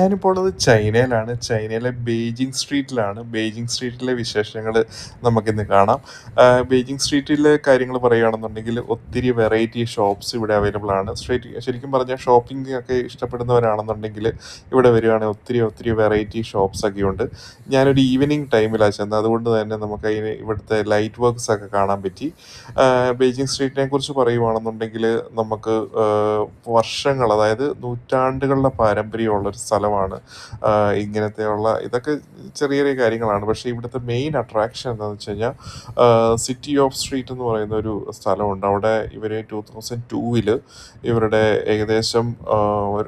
ഞാനിപ്പോൾ ഉള്ളത് ചൈനയിലാണ്. ചൈനയിലെ ബെയ്ജിങ് സ്ട്രീറ്റിലാണ്. ബെയ്ജിങ് സ്ട്രീറ്റിലെ വിശേഷങ്ങൾ നമുക്കിന്ന് കാണാം. ബെയ്ജിങ് സ്ട്രീറ്റിലെ കാര്യങ്ങൾ പറയുകയാണെന്നുണ്ടെങ്കിൽ ഒത്തിരി വെറൈറ്റി ഷോപ്സ് ഇവിടെ അവൈലബിൾ ആണ്. ശരിക്കും പറഞ്ഞാൽ ഷോപ്പിംഗ് ഒക്കെ ഇഷ്ടപ്പെടുന്നവരാണെന്നുണ്ടെങ്കിൽ ഇവിടെ വരികയാണെങ്കിൽ ഒത്തിരി ഒത്തിരി വെറൈറ്റി ഷോപ്സ് ഒക്കെ ഉണ്ട്. ഞാനൊരു ഈവനിങ് ടൈമിലാണ് ചെന്നത്. അതുകൊണ്ട് തന്നെ നമുക്ക് അതിന് ഇവിടുത്തെ ലൈറ്റ് വർക്ക്സ് ഒക്കെ കാണാൻ പറ്റി. ബെയ്ജിങ് സ്ട്രീറ്റിനെ കുറിച്ച് പറയുകയാണെന്നുണ്ടെങ്കിൽ നമുക്ക് വർഷങ്ങൾ, അതായത് നൂറ്റാണ്ടുകളുടെ പാരമ്പര്യമുള്ളൊരു സ്ഥലമാണ്. ഇങ്ങനത്തെയുള്ള ഇതൊക്കെ ചെറിയ ചെറിയ കാര്യങ്ങളാണ്. പക്ഷേ ഇവിടുത്തെ മെയിൻ അട്രാക്ഷൻ എന്താണെന്ന് വെച്ച് കഴിഞ്ഞാൽ സിറ്റി ഓഫ് സ്ട്രീറ്റ് എന്ന് പറയുന്ന ഒരു സ്ഥലമുണ്ട്. അവിടെ ഇവർ 2002 ഇവരുടെ ഏകദേശം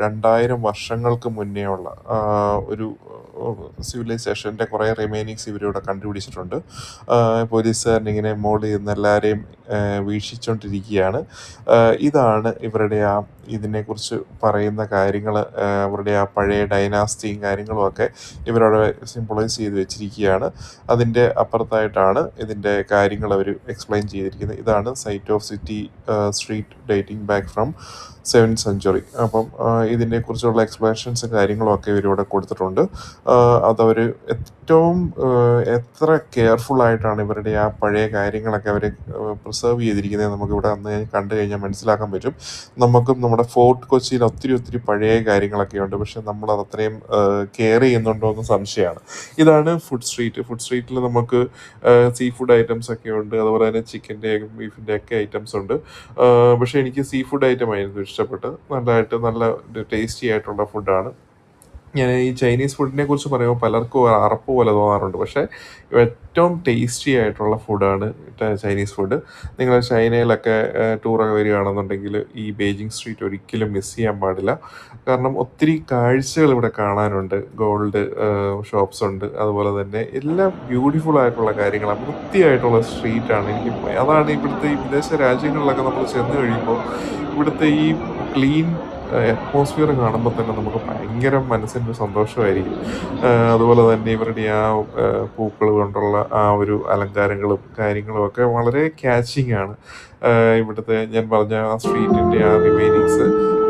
2000 വർഷങ്ങൾക്ക് മുന്നേ ഉള്ള ഒരു സിവിലൈസേഷൻ്റെ കുറേ റിമൈനിങ്സ് ഇവരിവിടെ കണ്ടുപിടിച്ചിട്ടുണ്ട്. പോലീസുകാരൻ ഇങ്ങനെ മോളിൽ നിന്ന് എല്ലാവരെയും വീക്ഷിച്ചുകൊണ്ടിരിക്കുകയാണ്. ഇതാണ് ഇവരുടെ ഇതിനെക്കുറിച്ച് പറയുന്ന കാര്യങ്ങൾ. അവരുടെ പഴയ ഡൈനാസ്റ്റിയും കാര്യങ്ങളും ഒക്കെ ഇവരവിടെ സിംബലൈസ് ചെയ്ത് വെച്ചിരിക്കുകയാണ്. അതിൻ്റെ അപ്പുറത്തായിട്ടാണ് ഇതിൻ്റെ കാര്യങ്ങൾ അവർ എക്സ്പ്ലെയിൻ ചെയ്തിരിക്കുന്നത്. ഇതാണ് site of city street dating back from 7th century. അപ്പം ഇതിനെക്കുറിച്ചുള്ള എക്സ്പ്ലനേഷൻസും കാര്യങ്ങളും ഒക്കെ ഇവരിവിടെ കൊടുത്തിട്ടുണ്ട്. അതവർ ഏറ്റവും എത്ര കെയർഫുള്ളായിട്ടാണ് ഇവരുടെ പഴയ കാര്യങ്ങളൊക്കെ അവർ പ്രിസർവ് ചെയ്തിരിക്കുന്നത് നമുക്കിവിടെ വന്ന് കണ്ടു കഴിഞ്ഞാൽ മനസ്സിലാക്കാൻ പറ്റും. നമുക്കും നമ്മുടെ ഫോർട്ട് കൊച്ചിയിൽ ഒത്തിരി ഒത്തിരി പഴയ കാര്യങ്ങളൊക്കെ ഉണ്ട്. പക്ഷെ നമ്മളത് അത്രയും കെയർ ചെയ്യുന്നുണ്ടോ എന്ന് സംശയമാണ്. ഇതാണ് ഫുഡ് സ്ട്രീറ്റ്. ഫുഡ് സ്ട്രീറ്റിൽ നമുക്ക് സീ ഫുഡ് ഐറ്റംസ് ഒക്കെ ഉണ്ട്. അതുപോലെ തന്നെ ചിക്കൻ്റെയും ബീഫിൻ്റെ ഒക്കെ ഐറ്റംസ് ഉണ്ട്. പക്ഷേ എനിക്ക് സീ ഫുഡ് ഐറ്റം ആയിരുന്നു ഇഷ്ടപ്പെട്ടത്. നല്ല ടേസ്റ്റി ആയിട്ടുള്ള ഫുഡാണ്. ഞാൻ ഈ ചൈനീസ് ഫുഡിനെ കുറിച്ച് പറയുമ്പോൾ പലർക്കും അറപ്പ് പോലെ തോന്നാറുണ്ട്. പക്ഷേ ഏറ്റവും ടേസ്റ്റി ആയിട്ടുള്ള ഫുഡാണ് ചൈനീസ് ഫുഡ്. നിങ്ങൾ ചൈനയിലൊക്കെ ടൂറൊക്കെ വരികയാണെന്നുണ്ടെങ്കിൽ ഈ ബെയ്ജിങ് സ്ട്രീറ്റ് ഒരിക്കലും മിസ് ചെയ്യാൻ പാടില്ല. കാരണം ഒത്തിരി കാഴ്ചകൾ ഇവിടെ കാണാനുണ്ട്. ഗോൾഡ് ഷോപ്സ് ഉണ്ട്. അതുപോലെ തന്നെ എല്ലാം ബ്യൂട്ടിഫുൾ ആയിട്ടുള്ള കാര്യങ്ങളാണ്. വൃത്തിയായിട്ടുള്ള സ്ട്രീറ്റാണ്. അതാണ് ഇവിടുത്തെ ഈ വിദേശ രാജ്യങ്ങളിലൊക്കെ നമ്മൾ ചെന്ന് കഴിയുമ്പോൾ ഇവിടുത്തെ ഈ ക്ലീൻ അറ്റ്മോസ്ഫിയർ കാണുമ്പോൾ തന്നെ നമുക്ക് ഭയങ്കര മനസ്സിന് സന്തോഷമായിരിക്കും. അതുപോലെ തന്നെ ഇവരുടെ പൂക്കൾ കൊണ്ടുള്ള ഒരു അലങ്കാരങ്ങളും കാര്യങ്ങളും ഒക്കെ വളരെ ക്യാച്ചിങ് ആണ്. ഇവിടുത്തെ ഞാൻ പറഞ്ഞ സ്ട്രീറ്റിൻ്റെ റിമൈനിങ്സ്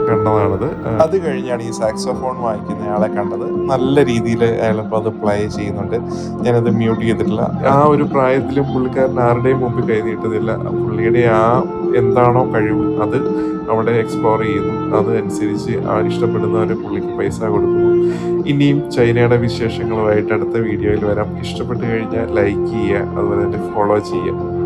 കണ്ടതാണത്. അത് കഴിഞ്ഞാണ് ഈ സാക്സോഫോൺ വായിക്കുന്ന ആളെ കണ്ടത്. നല്ല രീതിയിൽ അയാളിപ്പോൾ അത് പ്ലേ ചെയ്യുന്നുണ്ട്. ഞാനത് മ്യൂട്ട് ചെയ്തിട്ടില്ല. ഒരു പ്രായത്തിലും പുള്ളിക്കാരൻ ആരുടെയും മുമ്പിൽ കൈ നീട്ടുന്നില്ല. പുള്ളിയുടെ എന്താണോ കഴിവ് അത് അവിടെ എക്സ്പ്ലോർ ചെയ്യുന്നു. അതനുസരിച്ച് ഇഷ്ടപ്പെടുന്നവരെ പുള്ളിക്ക് പൈസ കൊടുക്കുന്നു. ഇനിയും ചൈനയുടെ വിശേഷങ്ങളുമായിട്ട് അടുത്ത വീഡിയോയിൽ വരാം. ഇഷ്ടപ്പെട്ട് കഴിഞ്ഞാൽ ലൈക്ക് ചെയ്യുക, അതുപോലെ തന്നെ ഫോളോ ചെയ്യുക.